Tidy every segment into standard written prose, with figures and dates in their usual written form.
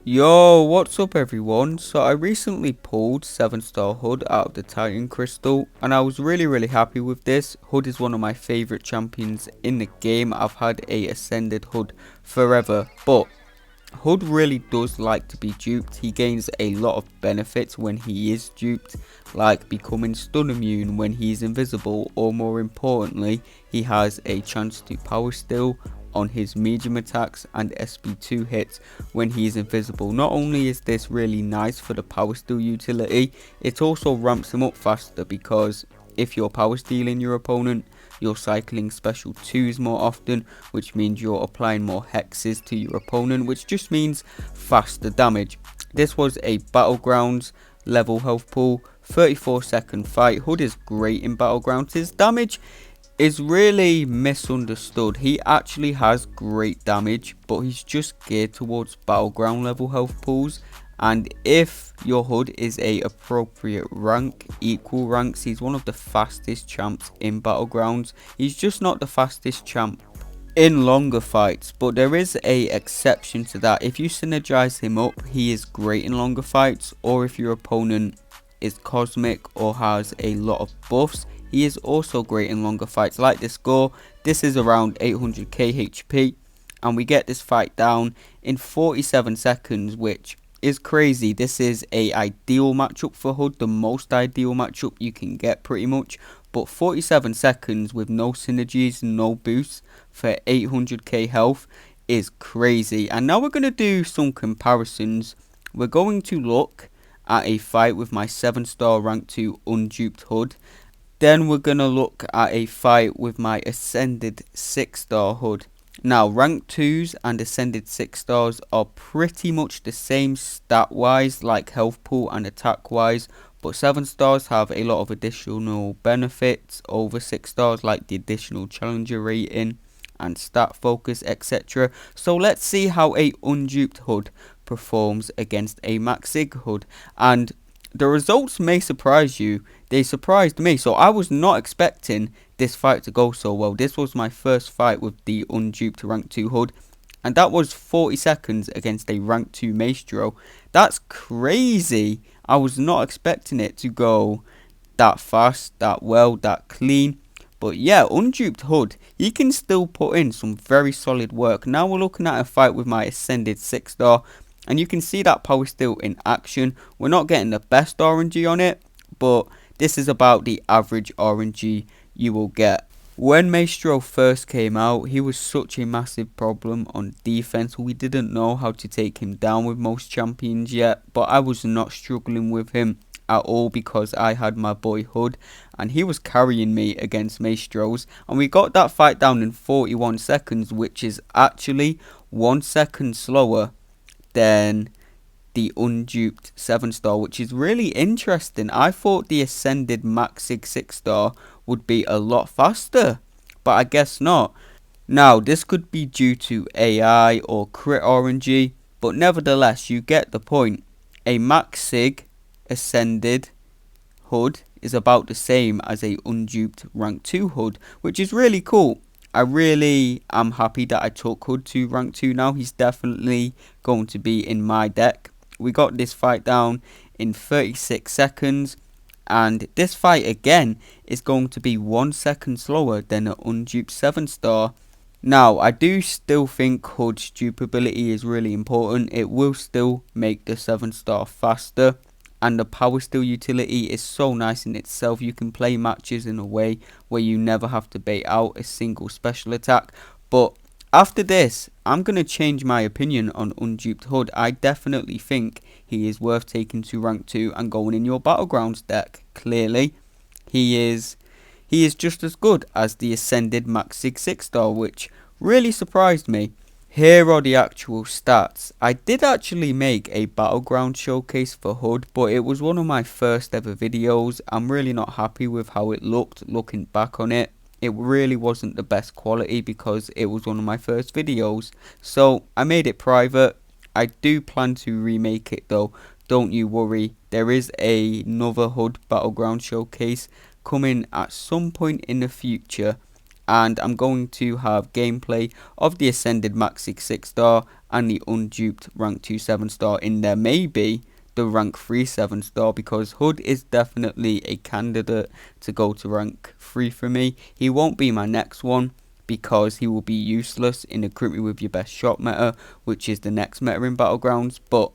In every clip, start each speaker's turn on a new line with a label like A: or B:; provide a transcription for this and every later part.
A: Yo, what's up everyone? So I recently pulled 7-star Hood out of the Titan Crystal and I was really happy with this. Hood is one of my favourite champions in the game. I've had a ascended Hood forever, but Hood really does like to be duped. He gains a lot of benefits when he is duped, like becoming stun immune when he's invisible, or more importantly, he has a chance to power steal on his medium attacks and SB2 hits when he's invisible. Not only is this really nice for the power steal utility, it also ramps him up faster because if you're power stealing your opponent, you're cycling special 2s more often, which means you're applying more hexes to your opponent, which just means faster damage. This was a Battlegrounds level health pool, 34-second fight. Hood is great in Battlegrounds. His damage is really misunderstood. He actually has great damage, but he's just geared towards Battleground level health pools. And if your Hood is a appropriate rank, equal ranks, he's one of the fastest champs in Battlegrounds. He's just not the fastest champ in longer fights, but there is a exception to that. If you synergize him up, he is great in longer fights, or if your opponent is cosmic or has a lot of buffs, he is also great in longer fights. Like this score, this is around 800k HP, and we get this fight down in 47 seconds, which is crazy. This is a ideal matchup for Hood, the most ideal matchup you can get pretty much, but 47 seconds with no synergies, no boosts for 800k health is crazy. And now we're going to do some comparisons. We're going to look at a fight with my 7-star rank 2 unduped Hood. Then we're going to look at a fight with my ascended 6-star Hood. Now, rank 2s and ascended 6-stars are pretty much the same stat wise, like health pool and attack wise, but 7-stars have a lot of additional benefits over 6-stars, like the additional challenger rating and stat focus, etc. So let's see how a unduped Hood performs against a max sig Hood, and the results may surprise you. They surprised me, so I was not expecting this fight to go so well. This was my first fight with the unduped rank 2 Hood, and that was 40 seconds against a rank 2 Maestro. That's crazy. I was not expecting it to go that fast, that well, that clean. But yeah, unduped Hood, he can still put in some very solid work. Now we're looking at a fight with my ascended 6-star. And you can see that power steal in action. We're not getting the best RNG on it, but this is about the average RNG you will get. When Maestro first came out, he was such a massive problem on defense. We didn't know how to take him down with most champions yet, but I was not struggling with him at all because I had my boy Hood and he was carrying me against Maestros, and we got that fight down in 41 seconds, which is actually 1 second slower than the unduped 7-star, which is really interesting. I thought the ascended max sig 6-star would be a lot faster, but I guess not. Now this could be due to AI or crit RNG, but nevertheless you get the point. A max sig ascended Hood is about the same as a unduped rank 2 Hood, which is really cool. I really am happy that I took Hood to rank 2 now. He's definitely going to be in my deck. We got this fight down in 36 seconds. And this fight again is going to be 1 second slower than an unduped 7-star. Now, I do still think Hood's dupability is really important. It will still make the 7-star faster. And the power steal utility is so nice in itself. You can play matches in a way where you never have to bait out a single special attack. But after this, I'm going to change my opinion on unduped Hood. I definitely think he is worth taking to rank 2 and going in your Battlegrounds deck. Clearly, he is just as good as the ascended max sig 6-star, which really surprised me. Here are the actual stats. I did actually make a Battleground showcase for Hood, but it was one of my first ever videos. I'm really not happy with how it looked looking back on it. It really wasn't the best quality because it was one of my first videos. So I made it private. I do plan to remake it though. Don't you worry. There is another Hood Battleground showcase coming at some point in the future. And I'm going to have gameplay of the ascended max sig 6-star and the unduped rank 2 7-star in there. Maybe the rank 3 7-star, because Hood is definitely a candidate to go to rank 3 for me. He won't be my next one because he will be useless in Equip Me With Your Best Shot meta, which is the next meta in Battlegrounds. But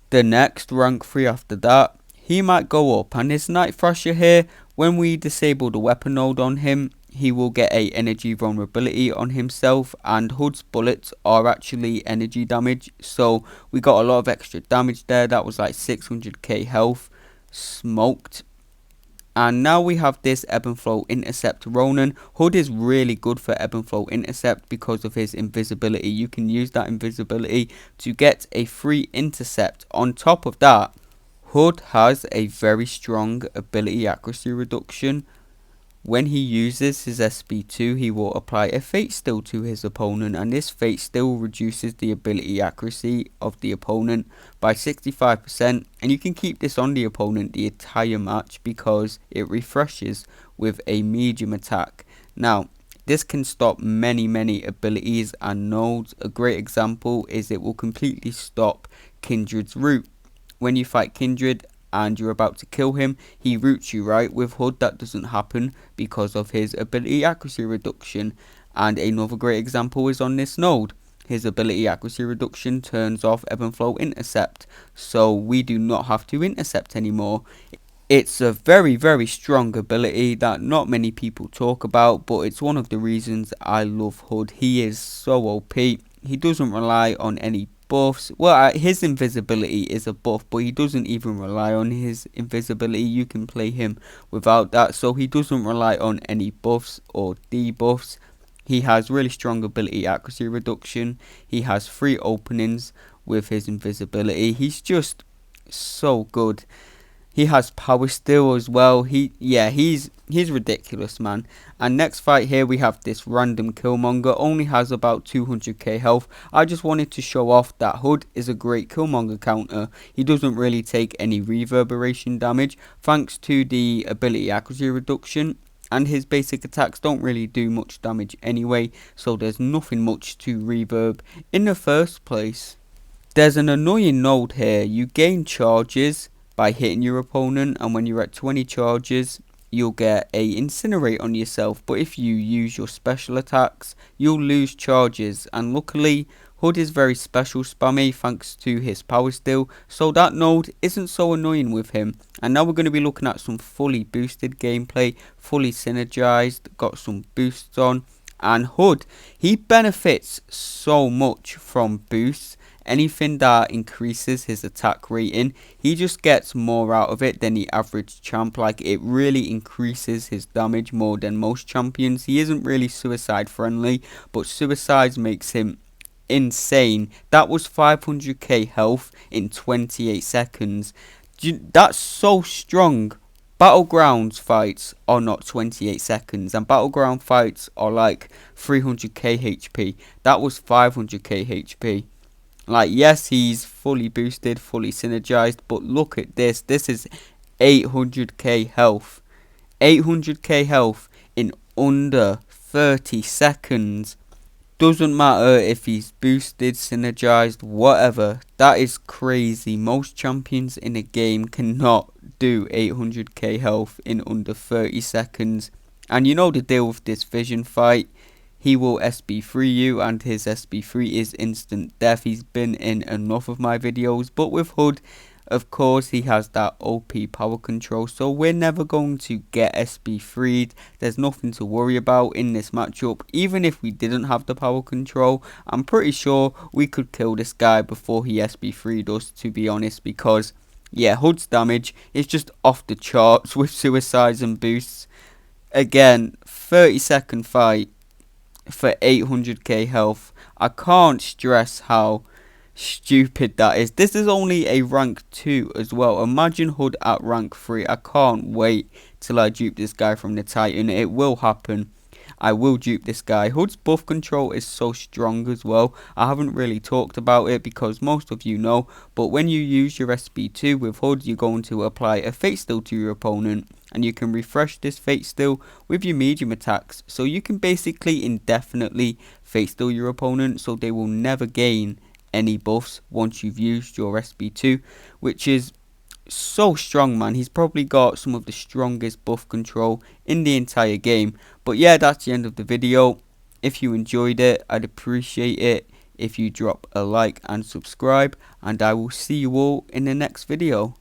A: the next rank 3 after that, he might go up. And this Night Thrasher here, when we disable the weapon node on him, he will get a energy vulnerability on himself, and Hood's bullets are actually energy damage, so we got a lot of extra damage there. That was like 600k health smoked. And now we have this Ebb and Flow Intercept Ronin. Hood is really good for Ebb and Flow Intercept because of his invisibility. You can use that invisibility to get a free intercept. On top of that, Hood has a very strong ability accuracy reduction. When he uses his SB2, he will apply a Fate Still to his opponent, and this Fate Still reduces the ability accuracy of the opponent by 65%, and you can keep this on the opponent the entire match because it refreshes with a medium attack. Now, this can stop many abilities and nodes. A great example is it will completely stop Kindred's root. When you fight Kindred and you're about to kill him, he roots you, right? With Hood, that doesn't happen because of his ability accuracy reduction. And another great example is on this node. His ability accuracy reduction turns off Ebb and Flow Intercept, so we do not have to intercept anymore. It's a very strong ability that not many people talk about, but it's one of the reasons I love Hood. He is so OP. He doesn't rely on any buffs. Well, his invisibility is a buff, but he doesn't even rely on his invisibility. You can play him without that, so he doesn't rely on any buffs or debuffs. He has really strong ability accuracy reduction. He has 3 openings with his invisibility. He's just so good. He has power still as well. He's ridiculous, man. And next fight here we have this random Killmonger. Only has about 200k health. I just wanted to show off that Hood is a great Killmonger counter. He doesn't really take any reverberation damage thanks to the ability accuracy reduction. And his basic attacks don't really do much damage anyway, so there's nothing much to reverb in the first place. There's an annoying node here. You gain charges by hitting your opponent, and when you're at 20 charges you'll get a incinerate on yourself, but if you use your special attacks you'll lose charges. And luckily Hood is very special spammy thanks to his power steal, so that node isn't so annoying with him. And now we're going to be looking at some fully boosted gameplay, fully synergized, got some boosts on. And Hood, he benefits so much from boosts. Anything that increases his attack rating, he just gets more out of it than the average champ. Like, it really increases his damage more than most champions. He isn't really suicide friendly, but suicides makes him insane. That was 500k health in 28 seconds. That's so strong. Battlegrounds fights are not 28 seconds, and battleground fights are like 300k HP. That was 500k HP. Like, yes, he's fully boosted, fully synergized, but look at this. This is 800k health. 800k health in under 30 seconds. Doesn't matter if he's boosted, synergized, whatever. That is crazy. Most champions in a game cannot do 800k health in under 30 seconds. And you know the deal with this Vision fight. He will SB3 you, and his SB3 is instant death. He's been in enough of my videos. But with Hood, of course, he has that OP power control, so we're never going to get SB3'd. There's nothing to worry about in this matchup. Even if we didn't have the power control, I'm pretty sure we could kill this guy before he SB3'd us, to be honest, because yeah, Hood's damage is just off the charts with suicides and boosts. Again, 30-second fight for 800k health. I can't stress how stupid that is. This is only a rank 2 as well. Imagine Hood at rank 3. I can't wait till I dupe this guy from the Titan. It will happen. I will dupe this guy. Hood's buff control is so strong as well. I haven't really talked about it because most of you know, but when you use your SB2 with Hood, you're going to apply a Fate Still to your opponent, and you can refresh this Fate Still with your medium attacks, so you can basically indefinitely Fate Still your opponent, so they will never gain any buffs once you've used your SP2, which is so strong, man. He's probably got some of the strongest buff control in the entire game. But yeah, that's the end of the video. If you enjoyed it, I'd appreciate it if you drop a like and subscribe, and I will see you all in the next video.